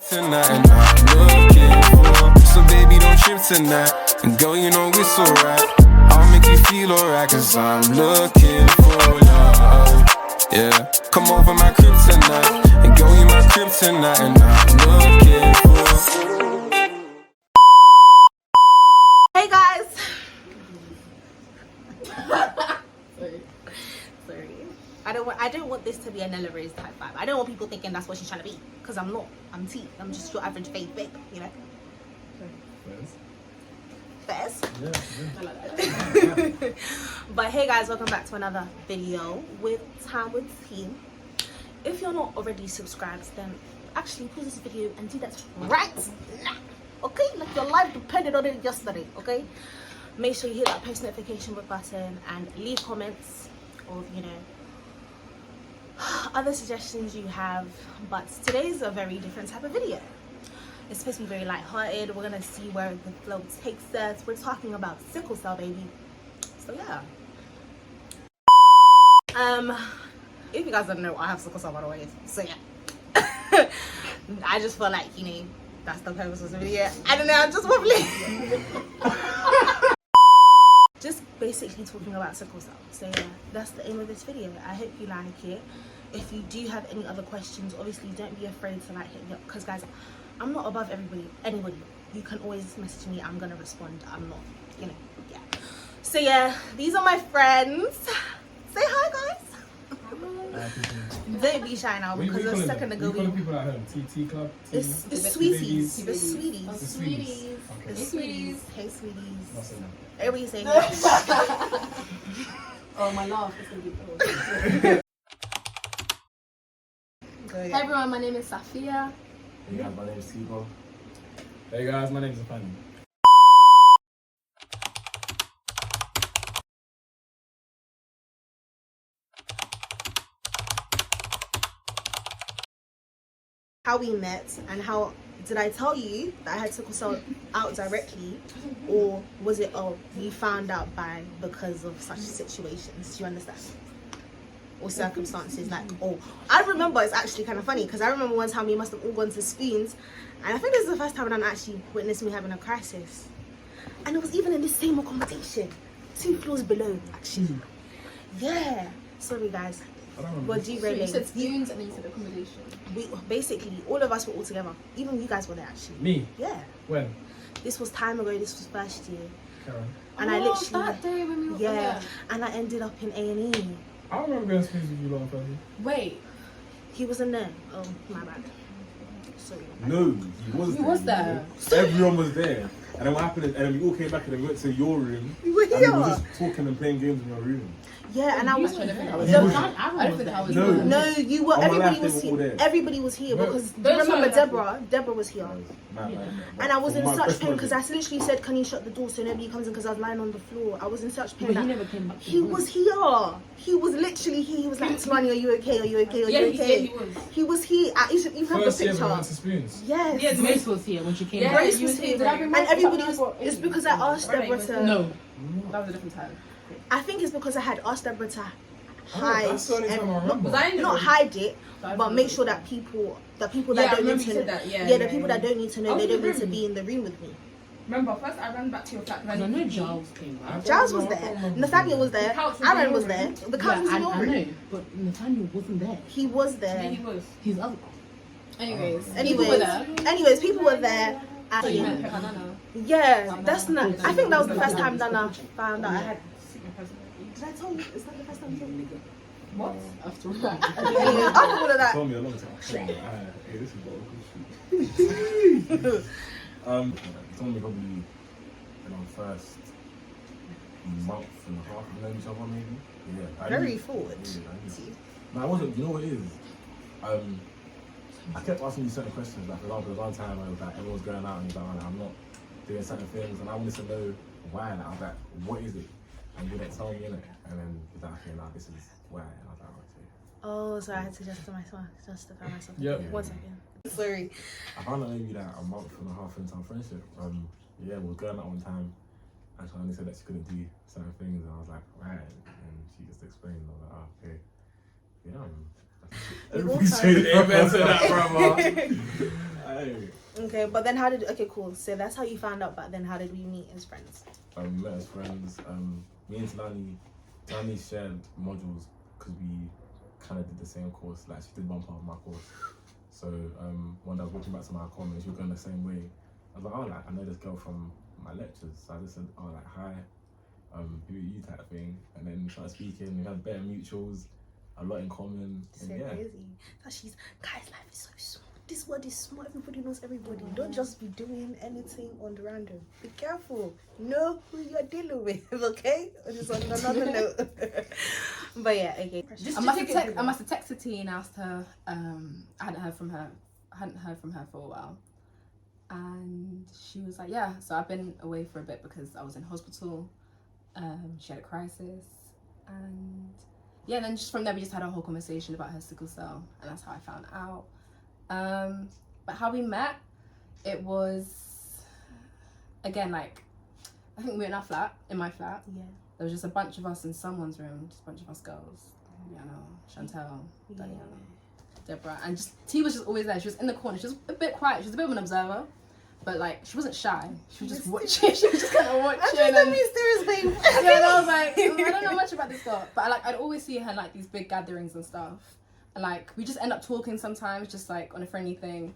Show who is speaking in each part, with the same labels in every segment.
Speaker 1: tonight, and I'm looking for. So baby, don't trip tonight, and girl, you know it's alright. I'll make you feel alright, cause I'm looking for love. Yeah, come over my crib tonight, and girl, you my crib tonight, and I'm looking for.
Speaker 2: Hey guys. Sorry. I don't want this to be a Nella Rose type vibe. I don't want people thinking that's what she's trying to be, because I'm not. I'm T. I'm just your average fake babe, you know. Fairs. Yeah. I like that. But hey guys, welcome back to another video with TimewithTee. If you're not already subscribed, then actually pause this video and do that right now. Okay, like your life depended on it yesterday. Okay, make sure you hit that post notification button and leave comments of, you know, other suggestions you have. But today's a very different type of video. It's supposed to be very light-hearted. We're gonna see where the flow takes us. We're talking about sickle cell, baby. So yeah. If you guys don't know, I have sickle cell, by the way. So yeah. I just feel like, you know, that's the purpose of the video. I don't know, I'm just wobbling. Just basically talking about sickle cell. So yeah, that's the aim of this video. I hope you like it. If you do have any other questions, obviously don't be afraid to like hit me up, because guys, I'm not above anybody. You can always message me, I'm gonna respond. I'm not, you know, yeah. So yeah, these are my friends. Say hi guys. Don't be shy now, because a second ago we
Speaker 3: people at home. T Club.
Speaker 2: It's Sweeties. The Sweeties.
Speaker 3: The Sweeties.
Speaker 2: The Sweeties. Hey Sweeties. Everybody say
Speaker 4: Oh, my laugh is gonna be cool. Hey everyone, my name is Safia.
Speaker 3: Hey guys, my name is Sickle. Hey guys, my name is Fanny.
Speaker 2: how we met, and how did I tell you that I had sickle cell out directly, or was it you found out because of such situations? Do you understand? Or circumstances, like, I remember, it's actually kind of funny, because I remember one time we must have all gone to Spoons, and I think this is the first time I actually witnessed me having a crisis, and it was even in the same accommodation, 2 floors below, actually. Yeah, sorry guys. We're derailing.
Speaker 4: You said Spoons and then you said accommodation.
Speaker 2: Basically, all of us were all together. Even you guys were there, actually.
Speaker 3: Me?
Speaker 2: Yeah.
Speaker 3: When?
Speaker 2: This was time ago. This was first year.
Speaker 3: Karen.
Speaker 2: And I literally,
Speaker 4: that day when we were
Speaker 2: yeah, and I ended up in A&E.
Speaker 3: I remember going to Spoons with you long time.
Speaker 4: Wait.
Speaker 2: He wasn't there. Oh, my bad. Sorry.
Speaker 5: No, he was there. Everyone was there. And then what happened is, and then we all came back and then we went to your room.
Speaker 2: You were here.
Speaker 5: And we were just talking and playing games in your room.
Speaker 2: Yeah, and I was.
Speaker 4: I don't think I was.
Speaker 2: No, you were. Everybody was
Speaker 5: here.
Speaker 2: here. Everybody was here because do you remember Deborah? Deborah was here. And I was in such pain because I literally said, "Can you shut the door so nobody comes in?" Because I was lying on the floor. I was in such pain.
Speaker 4: But he never came back.
Speaker 2: He was here. He was literally here. He was like, "Tamani, are you okay? Are you okay? Are you okay?"
Speaker 4: Yeah, he was.
Speaker 2: He was here. I even have the
Speaker 3: First year we
Speaker 2: picture.
Speaker 3: went to Spoons.
Speaker 2: Yes.
Speaker 4: Yeah,
Speaker 6: Grace was here when she came back.
Speaker 2: Grace was here. And everybody was. It's because I asked Deborah to.
Speaker 4: No, that was a different time.
Speaker 2: I think it's because I had asked Deborah to
Speaker 3: That's the only time I remember.
Speaker 2: not hide it, but make sure that people that don't need to know, the people that don't need to know, they don't need to be in the room with me.
Speaker 6: Remember, first I ran back to your flat.
Speaker 4: I know Giles came, right?
Speaker 2: Giles was there, Nathaniel was there, Aaron was there, the couch was in your room.
Speaker 6: I know, but Nathaniel wasn't there.
Speaker 2: He was there.
Speaker 6: Yeah, he was.
Speaker 4: He's other. Anyways,
Speaker 2: people were there. Yeah, that's not. I think that was the first time Nana found out I had. Did I tell you? Is that the first time you told me?
Speaker 6: What?
Speaker 4: After that.
Speaker 2: After all of that.
Speaker 5: Told me a long time. Hey, this is what it's only probably in our first month and a half of knowing each other, maybe. Yeah.
Speaker 2: Very forward.
Speaker 5: No, I wasn't. You know what it is? I kept asking you certain questions. Like, for example, one time I was like, everyone's going out and he's like, I'm not doing certain things, and I wanted to know why. And I was like, what is it? And you didn't tell me, innit? And then he's like, okay, now this is why. And I was like, okay.
Speaker 2: Oh, so I had to justify myself.
Speaker 3: Yep.
Speaker 2: 1 second. Sorry.
Speaker 5: I found out maybe like a month and a half into our friendship. Yeah, we were going out one time, and she only said that she couldn't do certain things, and I was like, right. And she just explained. I was like, oh, okay. Yeah. Everybody say amen to that, brother. Hey.
Speaker 2: Okay, but then how did? Okay, cool. So that's how you found out. But then how did we meet as friends?
Speaker 5: Met as friends. Me and Lani shared modules because we kind of did the same course. Like she did one part of my course. So when I was walking back to my comments, she was going the same way. I was like, oh, like I know this girl from my lectures. So I just said, oh, like hi, who are you type thing. And then we started speaking. We had better mutuals, a lot in common.
Speaker 2: So
Speaker 5: And yeah.
Speaker 2: crazy. That she's guys, life is so small. This world is small. Everybody knows everybody. Don't just be doing anything on the random. Be careful. Know who you're dealing with. Okay. Just on another note. But yeah, okay.
Speaker 4: I must have texted T and asked her. I hadn't heard from her for a while, and she was like, "Yeah." So I've been away for a bit because I was in hospital. She had a crisis, and yeah. Then just from there, we just had a whole conversation about her sickle cell, and that's how I found out. But how we met, it was again like I think we were in my flat.
Speaker 2: Yeah.
Speaker 4: There was just a bunch of us in someone's room, just a bunch of us girls. Chantel, Diana, Deborah, and just T was just always there. She was in the corner. She was a bit quiet. She was a bit of an observer, but like she wasn't shy. She was just watching. She was just kind of watching.
Speaker 2: I'm just a mysterious babe.
Speaker 4: Yeah, and I was like, I don't know much about this girl, but I'd always see her in like these big gatherings and stuff, and like we just end up talking sometimes, just like on a friendly thing,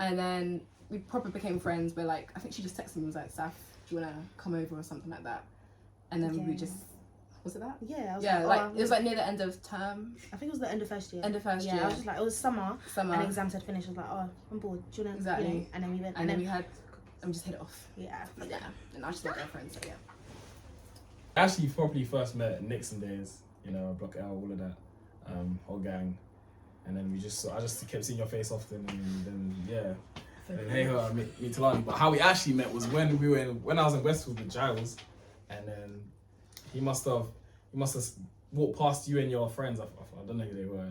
Speaker 4: and then we probably became friends. But like I think she just texted me and was like, "Saf, do you wanna come over or something like that?" And then we just. Was it that?
Speaker 2: Yeah.
Speaker 4: It was like near the end of term.
Speaker 2: I think it was the end of first year.
Speaker 4: End of first year.
Speaker 2: Yeah, I was just like, it was summer. And exams had finished. I was like, oh, I'm bored. Do you know?
Speaker 4: Exactly.
Speaker 2: You know? And then we went.
Speaker 4: And then we just hit it off.
Speaker 2: Yeah.
Speaker 4: Yeah. And I just like girlfriends. So yeah.
Speaker 3: Actually, probably first met at Nixon days. You know, Block L, all of that, whole gang, and then I just kept seeing your face often, and then yeah. And then hey, I meet Talani. But how we actually met was when I was in Westwood with Giles, and then he must have walked past you and your friends. I don't know who they were,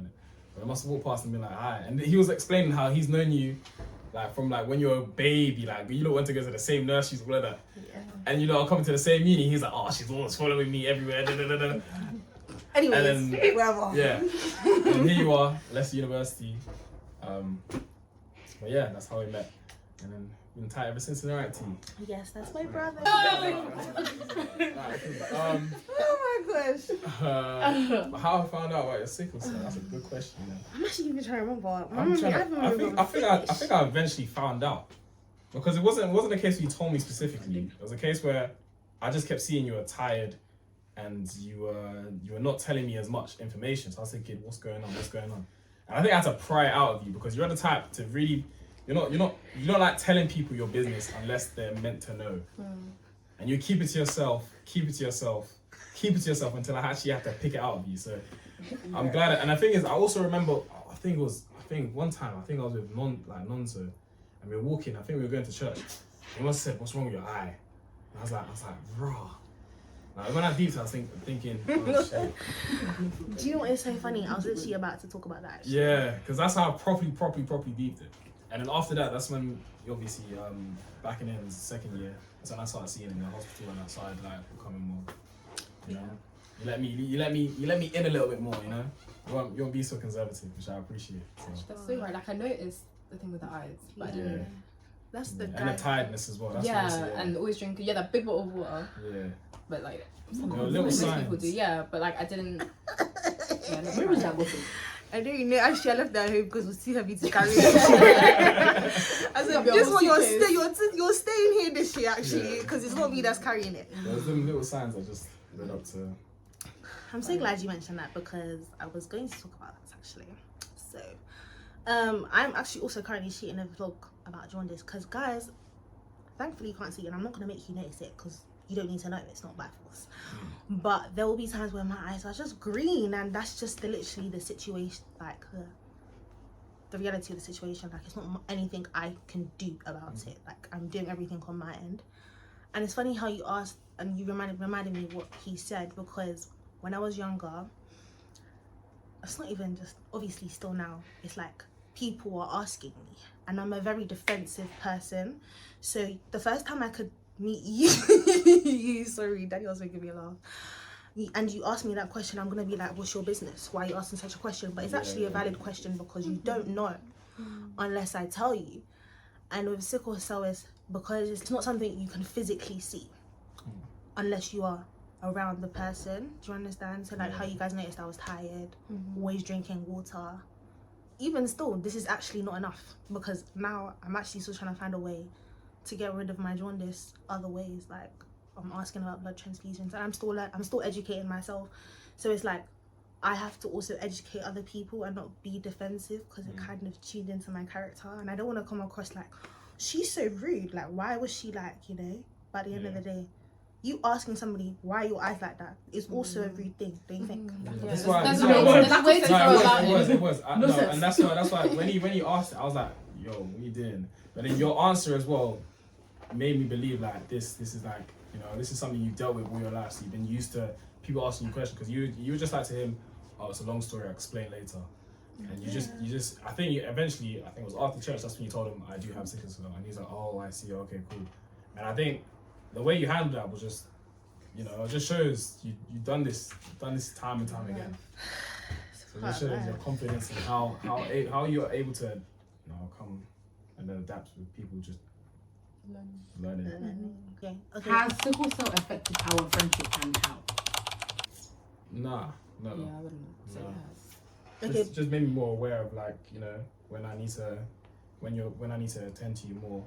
Speaker 3: but he must have walked past and been like, hi. And he was explaining how he's known you, like from like when you were a baby, like you lot went to go to the same nurseries, all of that. Yeah. And you lot are coming to the same uni. He's like, oh, she's always following me everywhere. Da, da, da, da.
Speaker 2: Anyways,
Speaker 3: and then,
Speaker 2: wherever.
Speaker 3: Yeah. And here you are, Leicester University. But yeah, that's how we met. And then we've been tight ever since, right, T?
Speaker 2: Yes, that's my brother. Oh my gosh.
Speaker 3: How I found out about your sickle cell? That's a good question. You know?
Speaker 2: I'm actually even trying to remember.
Speaker 3: I think I eventually found out because it wasn't a case where you told me specifically. It was a case where I just kept seeing you were tired, and you were not telling me as much information. So I was thinking, what's going on? And I think I had to pry it out of you because you're the type to really. You don't like telling people your business unless they're meant to know. And you keep it to yourself until I actually have to pick it out of you. So I'm glad. And the thing is, I also remember, I think one time, I was with Nonso, and we were walking, I think we were going to church. He must have said, what's wrong with your eye? And I was like, raw. Like, when I deeped, I was thinking, oh shit.
Speaker 2: Do you know what is so funny? I was literally about to talk about that. Actually.
Speaker 3: Yeah, because that's how I properly deeped it. And then after that, that's when obviously back in the second year, that's when I started seeing in the hospital, and I started like becoming more. You know, you let me in a little bit more. You know, you won't be so conservative, which I appreciate. So.
Speaker 4: That's so right. Like I noticed the thing with the eyes, but I didn't.
Speaker 2: That's the
Speaker 3: and the tiredness as well. That's
Speaker 4: and always drinking. Yeah, that big bottle of water.
Speaker 3: Yeah.
Speaker 4: But like
Speaker 3: little signs.
Speaker 4: People do. Yeah, but like I didn't.
Speaker 6: Where was that bottle?
Speaker 2: I don't even know. Actually, I left that home because it was too heavy to carry. I said, this one you're staying here this year actually because it's not me that's carrying it.
Speaker 3: There's them little signs that just led up to.
Speaker 2: I'm so glad you mentioned that because I was going to talk about that actually. So, I'm actually also currently shooting a vlog about jaundice because guys, thankfully you can't see it, and I'm not gonna make you notice it because you don't need to know it's not by force. But there will be times where my eyes are just green, and that's just literally the situation, like the reality of the situation. Like it's not anything I can do about it. Like I'm doing everything on my end. And it's funny how you asked and you reminded me what he said, because when I was younger, it's not even just obviously still now, it's like people were asking me, and I'm a very defensive person. So the first time I could meet you sorry, Daniel's making me laugh. and you ask me that question, I'm gonna be like, what's your business? Why are you asking such a question? But it's actually a valid question because you don't know unless I tell you. And with sickle cell, is because it's not something you can physically see unless you are around the person. Do you understand? So like how you guys noticed I was tired, always drinking water. Even still, this is actually not enough because now I'm actually still trying to find a way to get rid of my jaundice other ways. Like I'm asking about blood transfusions and I'm still educating myself. So it's like I have to also educate other people and not be defensive because it kind of tuned into my character, and I don't want to come across like she's so rude. Like why was she like, you know? By the end of the day, you asking somebody why are your eyes like that is also a rude thing, don't you think?
Speaker 3: That's why
Speaker 4: There's
Speaker 3: it
Speaker 4: a way to go about
Speaker 3: was.
Speaker 4: it.
Speaker 3: It was. No, and that's why when you asked it, I was like, yo, what are you doing? But then your answer as well made me believe like this is like, you know, this is something you've dealt with all your life. So you've been used to people asking you questions because you were just like to him, oh, it's a long story, I'll explain later. And you just I think eventually, I think it was after church, that's when you told him I do have sickle cell, and he's like, oh, I see, okay, cool. And I think the way you handled that was just, you know, it just shows you've done this time and time again. So it just shows your confidence and how you're able to, you know, come and then adapt with people just learning.
Speaker 2: Okay.
Speaker 6: Has sickle cell affected our friendship and how?
Speaker 3: Nah.
Speaker 4: Yeah, I wouldn't say
Speaker 3: No.
Speaker 4: it has.
Speaker 2: Okay.
Speaker 3: Just made me more aware of like, you know, when I need to attend to you more,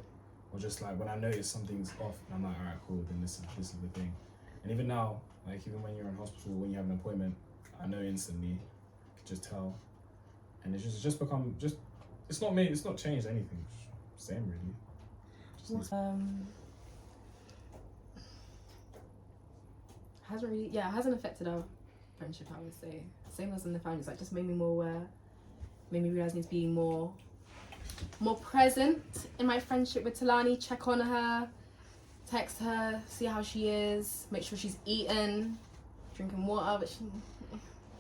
Speaker 3: or just like when I notice something's off, and I'm like, alright, cool, then this is the thing. And even now, like even when you're in hospital, when you have an appointment, I know instantly, I can just tell, and it's just become it's not changed anything, same really.
Speaker 4: Hasn't affected our friendship, I would say. Same as in the family, it's like just made me more aware, made me realize I need to be more present in my friendship with Talani, check on her, text her, see how she is, make sure she's eating, drinking water,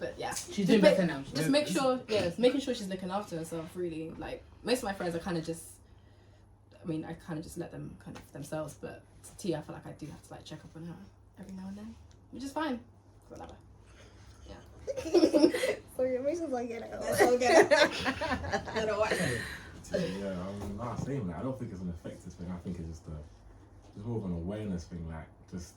Speaker 4: but yeah.
Speaker 6: She's doing better now.
Speaker 4: Just make sure, making sure she's looking after herself, really. Like, most of my friends are kind of just, I kind of just let them kind of themselves, but T, I feel like I do have to like check up on her every now and then, which is fine, whatever.
Speaker 2: So your emotions are getting I don't know why.
Speaker 5: Same. Like, I don't think it's an effective thing. I think it's just more of an awareness thing. Like, just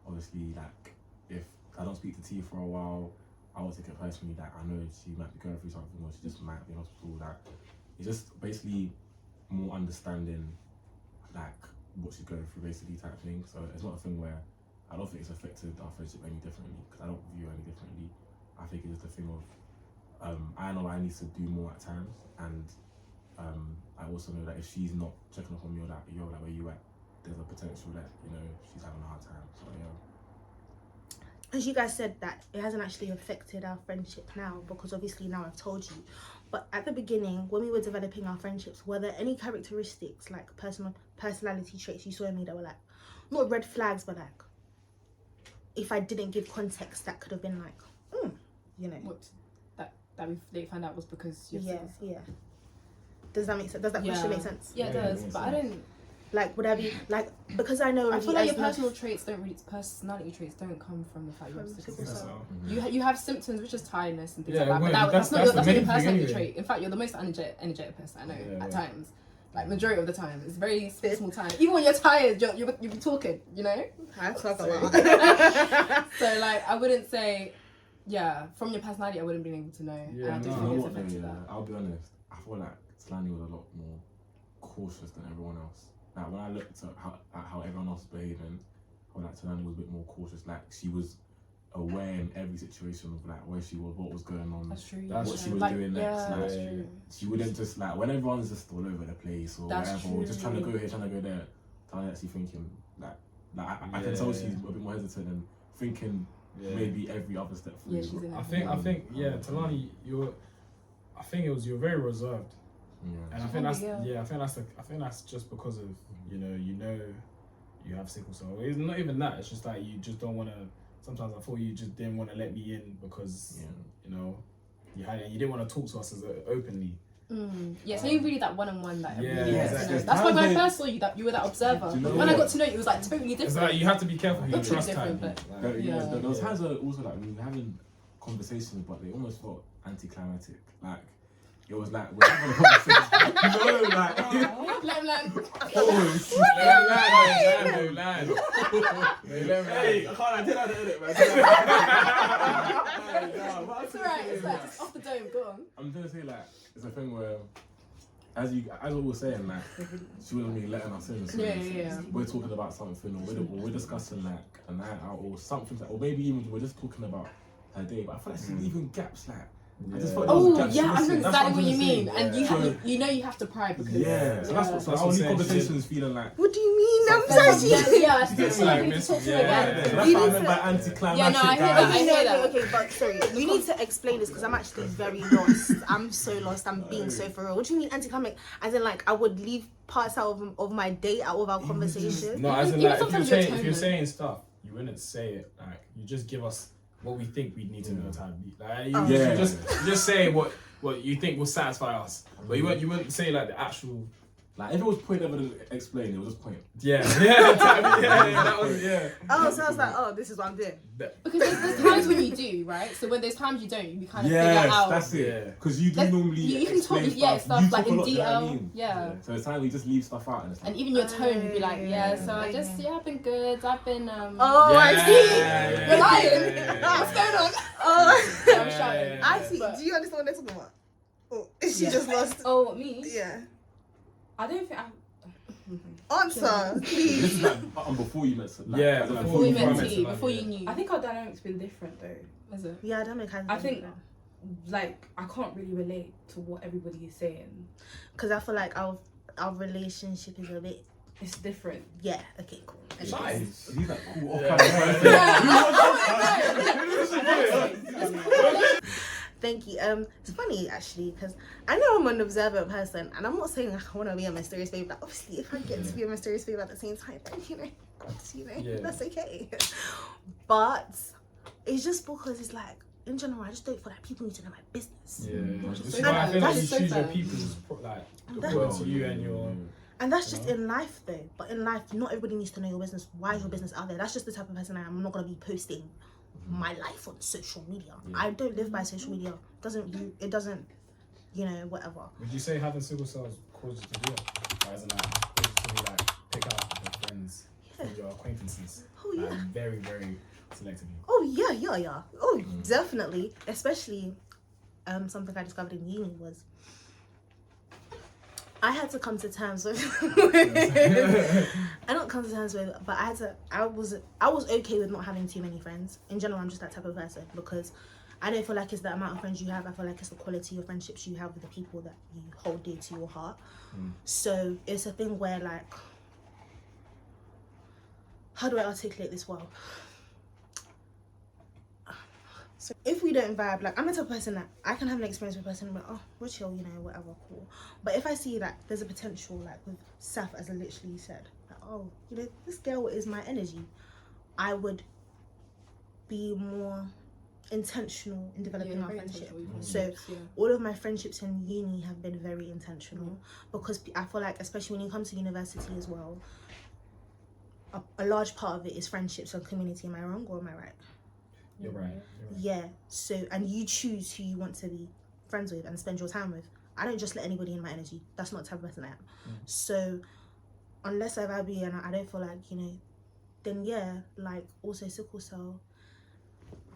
Speaker 5: obviously, like, if I don't speak to T for a while, I won't take it personally. Like, I know she might be going through something, or she just might be in hospital. Like, it's just basically more understanding, like, what she's going through, basically, type thing. So it's not a thing where I don't think it's affected our friendship any differently, because I don't view her any differently. I think it's just a thing of I know I need to do more at times, and I also know that if she's not checking up on me or like, yo, like where you at, there's a potential that, you know, she's having a hard time. So yeah.
Speaker 2: As you guys said that it hasn't actually affected our friendship now, because obviously now I've told you. But at the beginning, when we were developing our friendships, were there any characteristics, like personality traits you saw in me that were like, not red flags, but like, if I didn't give context, that could have been like, you know.
Speaker 4: What? That we later found out was because you're
Speaker 2: Yeah. Does that make sense? Does that question make sense?
Speaker 4: Yeah, it does. But I don't.
Speaker 2: Like, would I be like, because I know
Speaker 4: I feel like your
Speaker 2: as
Speaker 4: personality traits don't come from the fact you have sickle
Speaker 2: sickle
Speaker 4: cell.
Speaker 2: cell.
Speaker 4: You have symptoms which is tiredness and things
Speaker 3: Yeah,
Speaker 4: like that. But
Speaker 3: well,
Speaker 4: that's not
Speaker 3: that's
Speaker 4: your
Speaker 3: the main
Speaker 4: personality
Speaker 3: thing anyway.
Speaker 4: trait. In fact, you're the most energetic person I know
Speaker 3: Yeah.
Speaker 4: at times. Like majority of the time, it's very small time. Even when you're tired, you'll be talking. You know.
Speaker 2: I talk a lot.
Speaker 4: So like, I wouldn't say. Yeah, from your personality, I wouldn't be able to know.
Speaker 3: Yeah,
Speaker 4: and I do
Speaker 3: no.
Speaker 4: think
Speaker 5: You know
Speaker 4: it's
Speaker 5: what though,
Speaker 4: affected
Speaker 5: yeah,
Speaker 4: that.
Speaker 5: I'll be honest, I feel like Talani was a lot more cautious than everyone else. Like when I looked at how everyone else was behaving, I feel like Talani was a bit more cautious. Like she was aware in every situation of like where she was, what was going on,
Speaker 4: That's true.
Speaker 5: what she was doing next.
Speaker 4: Yeah,
Speaker 5: Like,
Speaker 4: that's true.
Speaker 5: she wouldn't just like when everyone's just all over the place or
Speaker 4: That's
Speaker 5: whatever, or just trying to
Speaker 4: true.
Speaker 5: go here, trying to go there. Talani actually thinking I can tell she's a bit more hesitant and thinking maybe every other step through.
Speaker 4: Yeah, she's in
Speaker 3: I
Speaker 4: that.
Speaker 3: think Talani, you're very reserved.
Speaker 5: Yeah.
Speaker 3: And I think that's just because of you you have sickle cell. It's not even that. It's just like you just don't want to. Sometimes I thought you just didn't want to let me in because you know you didn't want to talk to us as openly.
Speaker 4: Yeah, so you really that one-on-one that
Speaker 3: Yeah,
Speaker 4: really gets to
Speaker 3: exactly.
Speaker 4: know. That's why when I first saw you, that you were that observer.
Speaker 5: Do you know
Speaker 4: When I
Speaker 5: what?
Speaker 4: got to know you, it was like totally
Speaker 3: It's
Speaker 4: different.
Speaker 3: like you have to be careful who you
Speaker 4: Not too
Speaker 3: trust.
Speaker 4: different,
Speaker 3: Type.
Speaker 4: but-
Speaker 3: Like,
Speaker 5: Yeah, there was times where also like we were having conversations, but they almost felt anticlimactic. Like it was like we're having a conversation. No, like
Speaker 4: Let him learn.
Speaker 3: Hey, I can't take out the edit, man.
Speaker 4: It's alright, it's like just off the dome, go on.
Speaker 5: I'm gonna say like it's a thing where as we were saying, like she wasn't really letting us in. So
Speaker 4: Yeah.
Speaker 5: we're talking about something, or we're discussing like a night out or something, or maybe even we're just talking about her day. But I feel like she's leaving gaps. Like I just felt there was
Speaker 4: Oh
Speaker 5: gaps
Speaker 4: yeah, I know
Speaker 5: missing. That's
Speaker 4: exactly what
Speaker 5: I'm
Speaker 4: you
Speaker 5: trying to
Speaker 4: mean.
Speaker 5: say.
Speaker 4: And you
Speaker 5: So-
Speaker 4: have, you know you have to pry because
Speaker 5: Yeah, so that's
Speaker 3: That's
Speaker 5: our
Speaker 3: what
Speaker 5: only
Speaker 3: I'm saying.
Speaker 5: conversations feeling like.
Speaker 2: What do you mean? I'm sorry.
Speaker 4: yeah, I
Speaker 3: It's
Speaker 4: still
Speaker 3: like
Speaker 4: need to
Speaker 3: miss-
Speaker 4: talk to you
Speaker 3: yeah,
Speaker 4: again.
Speaker 3: yeah.
Speaker 5: That's what I meant by anticlimactic.
Speaker 4: Yeah, no, I hear that.
Speaker 5: guys.
Speaker 4: I hear that.
Speaker 2: Okay, but sorry, you need to explain this because I'm actually very lost. I'm so lost. I'm being so for real. What do you mean anticlimactic? As in, like, I would leave parts out of my day out of our conversation.
Speaker 3: No, as in
Speaker 4: Even
Speaker 3: like
Speaker 4: sometimes you're
Speaker 3: if you're
Speaker 4: atonement.
Speaker 3: saying stuff, you wouldn't say it. Like you just give us what we think we need to know. Time. Like
Speaker 2: Oh.
Speaker 3: you
Speaker 5: Yeah.
Speaker 3: just say what you think will satisfy us, but you wouldn't say like the actual.
Speaker 5: Like if it was point ever to explain, it was just point.
Speaker 3: Yeah, that was
Speaker 2: Oh, so I was like, oh, this is what I'm doing.
Speaker 4: Because there's times when you do, right? So when there's times you don't, you kind of figure
Speaker 5: Yes,
Speaker 4: out.
Speaker 5: that's
Speaker 3: Yeah.
Speaker 5: it. Because you do
Speaker 4: Like,
Speaker 5: normally
Speaker 4: you can talk,
Speaker 5: explain
Speaker 4: stuff
Speaker 5: You
Speaker 4: like
Speaker 5: talk a
Speaker 4: in
Speaker 5: lot, do you know what I
Speaker 4: detail.
Speaker 5: mean?
Speaker 4: Yeah.
Speaker 5: So it's time we just leave stuff out and it's like,
Speaker 4: And even your tone would be like, yeah, so I
Speaker 2: Okay.
Speaker 4: just, I've been good. I've been,
Speaker 2: Oh, I see.
Speaker 3: Yeah.
Speaker 2: You're lying.
Speaker 3: Yeah.
Speaker 2: What's going on? Oh,
Speaker 4: Yeah, I'm shouting.
Speaker 2: I see.
Speaker 4: But-
Speaker 2: Do you understand what they're talking about? Oh, she
Speaker 6: Yeah.
Speaker 2: just lost.
Speaker 4: Oh, me?
Speaker 2: Yeah.
Speaker 6: I don't think
Speaker 2: Answer,
Speaker 5: this
Speaker 2: please.
Speaker 5: is like before you met. Like,
Speaker 3: Yeah,
Speaker 5: as in, like,
Speaker 3: before
Speaker 4: Before you
Speaker 3: I
Speaker 4: met
Speaker 3: met
Speaker 4: T,
Speaker 3: Selective,
Speaker 4: before
Speaker 3: yeah.
Speaker 4: you knew.
Speaker 6: I think our dynamic's been different though.
Speaker 4: Is it?
Speaker 2: Yeah, that makes sense.
Speaker 6: I think like I can't really relate to what everybody is saying.
Speaker 2: because I feel like our relationship is a bit.
Speaker 6: It's different.
Speaker 2: Yeah. Okay. Cool. Okay.
Speaker 3: Nice.
Speaker 5: He's like cool off
Speaker 3: Yeah.
Speaker 5: kind of person.
Speaker 2: Thank you. It's funny actually because I know I'm an observant person, and I'm not saying I want to be a mysterious babe. But obviously, if I get to be a mysterious babe at the same time, then
Speaker 3: Yeah.
Speaker 2: that's okay. But it's just because it's like in general, I just don't feel like people need to know my business.
Speaker 3: Yeah, this is
Speaker 4: so
Speaker 3: why I
Speaker 4: bad.
Speaker 3: feel like you
Speaker 2: That's
Speaker 4: so
Speaker 3: choose your
Speaker 4: bad.
Speaker 3: people like
Speaker 2: That's-
Speaker 3: according to you and your.
Speaker 2: And that's just in life though. But in life, not everybody needs to know your business. Why is your business out there? That's just the type of person I am. I'm not gonna be posting my life on social media. I don't live by social media. It doesn't, you know, whatever.
Speaker 3: Would you say having sickle cells caused you to do it? Or as in like caused you to like pick out your friends from your acquaintances?
Speaker 2: Oh yeah.
Speaker 3: Like, very, very selectively.
Speaker 2: Oh yeah. Oh, definitely. Especially, something I discovered in uni was I had to come to terms with. I don't come to terms with, but I was okay with not having too many friends. In general, I'm just that type of person because I don't feel like it's the amount of friends you have. I feel like it's the quality of friendships you have with the people that you hold dear to your heart. So it's a thing where like, how do I articulate this well? So if we don't vibe, like I'm the type of person that I can have an experience with a person, but oh, we're chill, you know, whatever, cool. But if I see that there's a potential, like with Saf, as I literally said, like, oh, you know, this girl is my energy, I would be more intentional in developing our friendship. So all of my friendships in uni have been very intentional because I feel like, especially when you come to university as well, a large part of it is friendships and community. Am I wrong or am I right?
Speaker 3: You're right.
Speaker 2: Yeah. So, and you choose who you want to be friends with and spend your time with. I don't just let anybody in my energy. That's not the type of person I am. So, unless I vibe you and I don't feel like, you know, then yeah, like also sickle cell,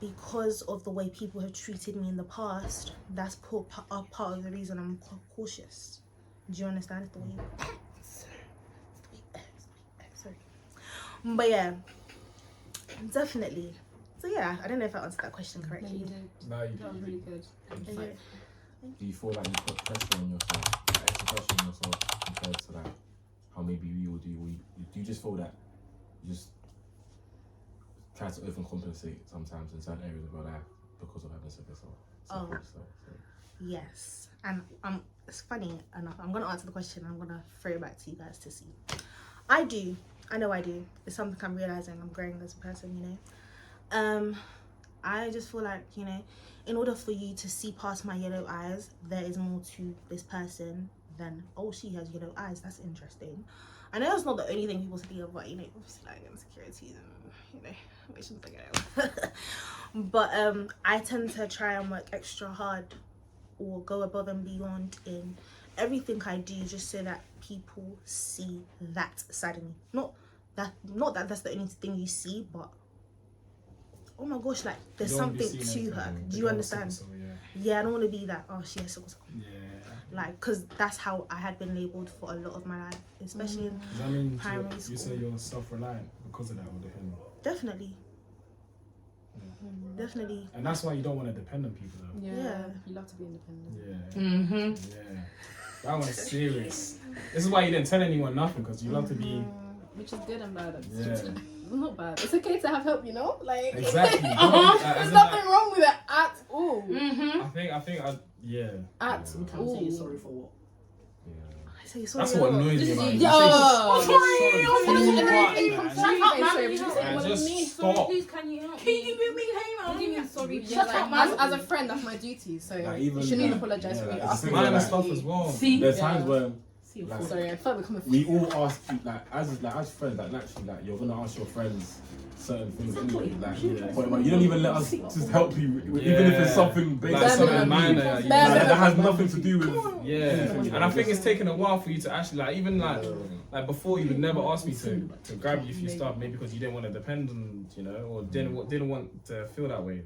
Speaker 2: because of the way people have treated me in the past, that's part of the reason I'm cautious. Do you understand? The way sorry. But yeah, definitely. So yeah, I don't know if I answered that question
Speaker 4: No,
Speaker 2: correctly.
Speaker 4: you did.
Speaker 3: No, you
Speaker 4: That was really good.
Speaker 2: Is it?
Speaker 5: Do you feel like you put pressure on yourself, like extra pressure on yourself compared to like how maybe you would do? Or do you just feel that you just try to overcompensate sometimes in certain areas of your life because of having sickle cell?
Speaker 2: Oh. Yes, and it's funny enough. I'm gonna answer the question. I'm gonna throw it back to you guys to see. I do. I know I do. It's something I'm realizing. I'm growing as a person. You know. I just feel like, you know, in order for you to see past my yellow eyes, there is more to this person than, oh, she has yellow eyes, that's interesting. I know that's not the only thing people think of, but, you know, obviously like insecurities and, you know, we shouldn't think of it. But I tend to try and work extra hard or go above and beyond in everything I do, just so that people see that side of me. Not that that's the only thing you see, but oh my gosh, like there's
Speaker 3: You don't wanna be
Speaker 2: something
Speaker 3: seen
Speaker 2: to
Speaker 3: as,
Speaker 2: her.
Speaker 3: the
Speaker 2: Do you
Speaker 3: girl with
Speaker 2: understand?
Speaker 3: sickle cell,
Speaker 2: Yeah, I don't want to be that. Oh, she has sickle cell.
Speaker 3: yeah.
Speaker 2: Like, because that's how I had been labelled for a lot of my life, especially in
Speaker 3: Does that mean
Speaker 2: primary
Speaker 3: you
Speaker 2: school.
Speaker 3: say you're self-reliant because of that, or dependent?
Speaker 2: Definitely. Definitely.
Speaker 3: And that's why you don't want to depend on people, though.
Speaker 2: Yeah.
Speaker 4: You love to be independent.
Speaker 3: Yeah.
Speaker 6: Mm-hmm.
Speaker 3: Yeah. That one's serious. This is why you didn't tell anyone nothing, because you love to be.
Speaker 4: Which is good and bad.
Speaker 3: Yeah.
Speaker 4: Not bad. It's okay to have help, you know? Like
Speaker 3: Exactly.
Speaker 4: there's nothing wrong with it at all.
Speaker 6: Mm-hmm.
Speaker 3: I think, yeah.
Speaker 4: At
Speaker 7: Sometimes
Speaker 4: all.
Speaker 7: saying sorry for what?
Speaker 2: I say sorry.
Speaker 3: That's what annoys me about you.
Speaker 4: Yeah.
Speaker 3: You say
Speaker 6: Please, can you help me? What do you mean sorry?
Speaker 4: Yeah, like, as a friend, that's my duty. So
Speaker 5: Like,
Speaker 4: you
Speaker 5: even,
Speaker 4: shouldn't
Speaker 5: like,
Speaker 4: apologize
Speaker 5: yeah,
Speaker 4: for me
Speaker 5: like,
Speaker 4: asking.
Speaker 5: it's
Speaker 3: minor stuff as well.
Speaker 6: See?
Speaker 5: There's
Speaker 4: Yeah.
Speaker 5: times where
Speaker 7: See your
Speaker 5: Like-
Speaker 7: fault.
Speaker 4: Sorry, I felt becoming.
Speaker 5: we all ask, like as friends, like naturally, like you're gonna ask your friends certain things anyway. Like, but you don't even let us just help you, even if it's something basic,
Speaker 3: Like
Speaker 5: something
Speaker 3: something minor.
Speaker 5: like,
Speaker 3: you
Speaker 4: Bare
Speaker 3: know.
Speaker 5: that has nothing to do with.
Speaker 3: Yeah,
Speaker 5: anything,
Speaker 3: and I think it's taken a while for you to actually like even like before you would never ask me to grab you if you start, maybe because you didn't want to depend on, you know, or didn't want to feel that way.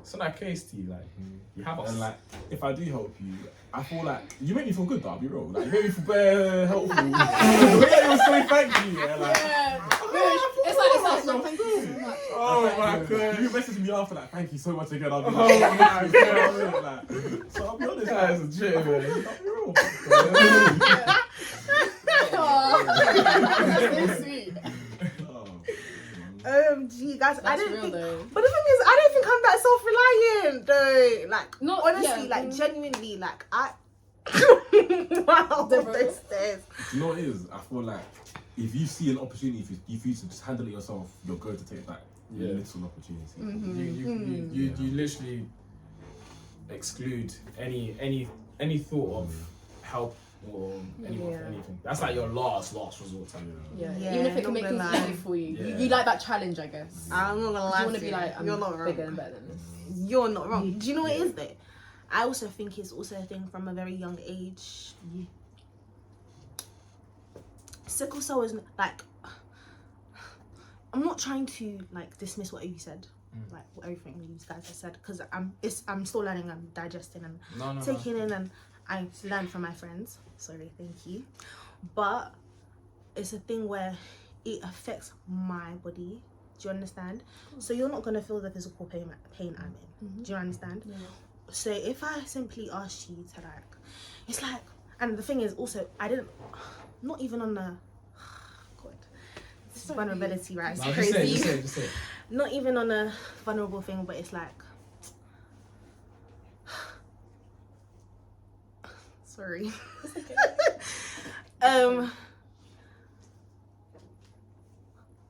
Speaker 3: It's not that case to you, like you have us.
Speaker 5: And like, if I do help you, I feel like you make me feel good. Though, I'll be real. Like, you make me feel very helpful. The way that you say thank you, yeah, like.
Speaker 4: It's like thank you so much.
Speaker 5: Oh my god! You message me after like, thank you so much again. I'll be like, oh my god! Like, so I'll be honest,
Speaker 3: That is a trip, man.
Speaker 5: I'll be real.
Speaker 4: That's so sweet.
Speaker 2: Gee, guys, I
Speaker 4: That's
Speaker 2: didn't
Speaker 4: real
Speaker 2: think.
Speaker 4: though.
Speaker 2: But the thing is, I don't think I'm that self-reliant, though. Like,
Speaker 4: No,
Speaker 2: honestly,
Speaker 4: yeah.
Speaker 2: like, genuinely, like, I. Wow, this is.
Speaker 5: You know what it is? I feel like if you see an opportunity, if you to just handle it yourself, you're going to take that little opportunity.
Speaker 3: You literally exclude any thought of help or anything. That's like your last resort time.
Speaker 4: Yeah.
Speaker 2: Yeah,
Speaker 4: Even if it can
Speaker 2: not
Speaker 4: make
Speaker 2: gonna
Speaker 4: things
Speaker 2: lie.
Speaker 4: easy for you.
Speaker 3: Yeah.
Speaker 4: You like that challenge, I guess.
Speaker 2: I'm not gonna lie.
Speaker 4: You want
Speaker 2: to
Speaker 4: to be like, I'm
Speaker 2: you're not wrong.
Speaker 4: bigger and better than this.
Speaker 2: You're not wrong. Do you know what it is though? I also think it's also a thing from a very young age. Sickle cell is like, I'm not trying to like dismiss what you said, like everything you guys have said, because I'm still learning, I'm digesting and taking in, and I learn from my friends. Sorry, thank you. But it's a thing where it affects my body. Do you understand? So you're not gonna feel the physical pain I'm in. Do you understand?
Speaker 4: Yeah.
Speaker 2: So if I simply asked you to like, it's like, and the thing is also, I didn't, not even on the, God, this is vulnerability, right? It's crazy.
Speaker 3: Just say it.
Speaker 2: Not even on a vulnerable thing, but it's like, sorry.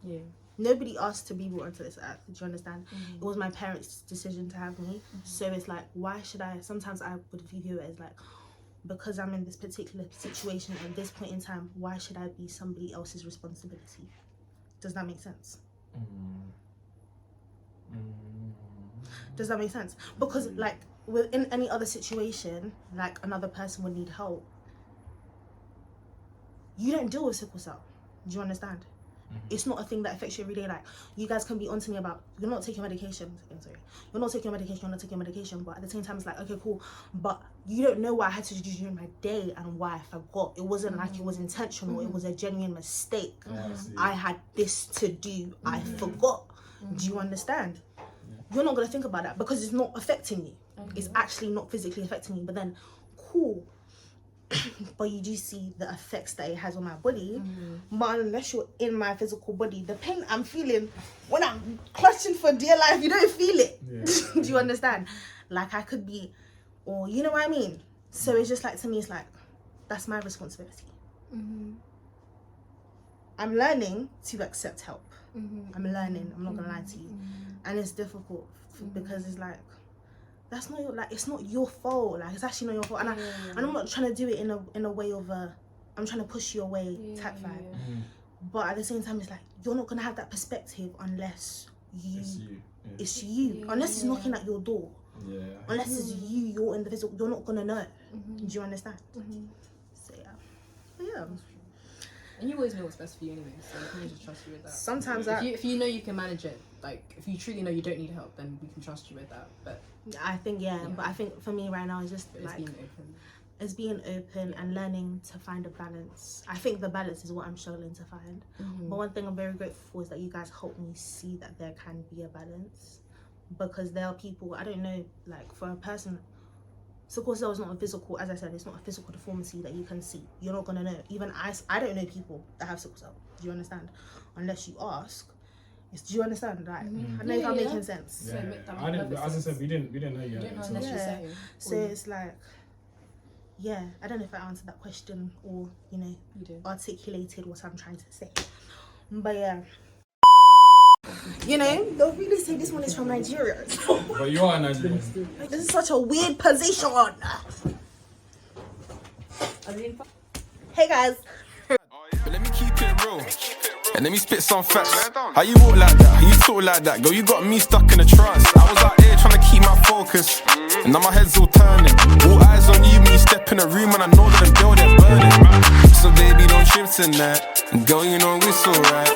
Speaker 4: Yeah.
Speaker 2: Nobody asked to be brought onto this earth. Do you understand? It was my parents' decision to have me. So it's like, why should I? Sometimes I would view it as like, because I'm in this particular situation at this point in time, why should I be somebody else's responsibility? Does that make sense? Does that make sense? Because like within any other situation, like another person would need help. You don't deal with sickle cell. Do you understand? It's not a thing that affects you every day. Like, you guys can be on to me about, you're not taking medication. You're not taking medication, but at the same time, it's like, okay, cool. But you don't know what I had to do during my day and why I forgot. It wasn't like it was intentional. It was a genuine mistake. I had this to do. I forgot. Do you understand? You're not going to think about that because it's not affecting you. It's actually not physically affecting you. But then, cool. But you do see the effects that it has on my body. But unless you're in my physical body, the pain I'm feeling when I'm clutching for dear life, you don't feel it. Do you understand? Like I could be, or you know what I mean? So it's just like, to me, it's like, that's my responsibility. I'm learning to accept help. I'm learning, I'm not gonna lie to you. and it's difficult because it's like that's not your, like it's not your fault. Like it's actually not your fault, and and I'm not trying to do it in a way of I'm trying to push you away type vibe. But at the same time, it's like you're not gonna have that perspective unless it's you. Unless it's knocking at your door.
Speaker 3: Yeah.
Speaker 2: Unless it's you're in the physical, you're not gonna know. Do you understand? So yeah. But yeah.
Speaker 4: And you always know what's best for you anyway, so I can just trust you with that.
Speaker 2: Sometimes
Speaker 4: if you know you can manage it, like if you truly know you don't need help, then we can trust you with that. But
Speaker 2: I think but I think for me right now it's just like it's being open and learning to find a balance. I think the balance is what I'm struggling to find. But one thing I'm very grateful for is that you guys help me see that there can be a balance, because there are people, I don't know, like for a person, sickle cell is not a physical, as I said, it's not a physical deformity that you can see. You're not gonna know. Even I don't know people that have sickle cell. Do you understand? Unless you ask. Do you understand? Like, I don't know if I'm making sense.
Speaker 3: Yeah. I didn't. As I said, we didn't know you.
Speaker 2: So it's like, yeah, I don't know if I answered that question or articulated what I'm trying to say. But yeah. They'll really say this one is from Nigeria.
Speaker 3: But you are Nigerian.
Speaker 2: Like, this is such a weird position. Hey guys.
Speaker 1: But let me keep it real. And let me spit some facts. How you walk like that? How you talk like that? Girl, you got me stuck in a trance. I was out here trying to keep my focus, and now my head's all turning. All eyes on you when you step in a room, and I know that them girl they're burning. So baby, don't trip tonight. And girl, you know it's alright.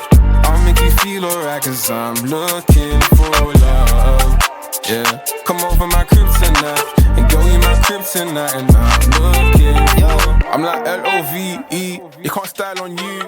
Speaker 1: I'll make you feel alright, cause I'm looking for love. Yeah, come over my crib tonight. And girl, you my crib tonight. And I'm looking, I'm like Love. You can't style on you.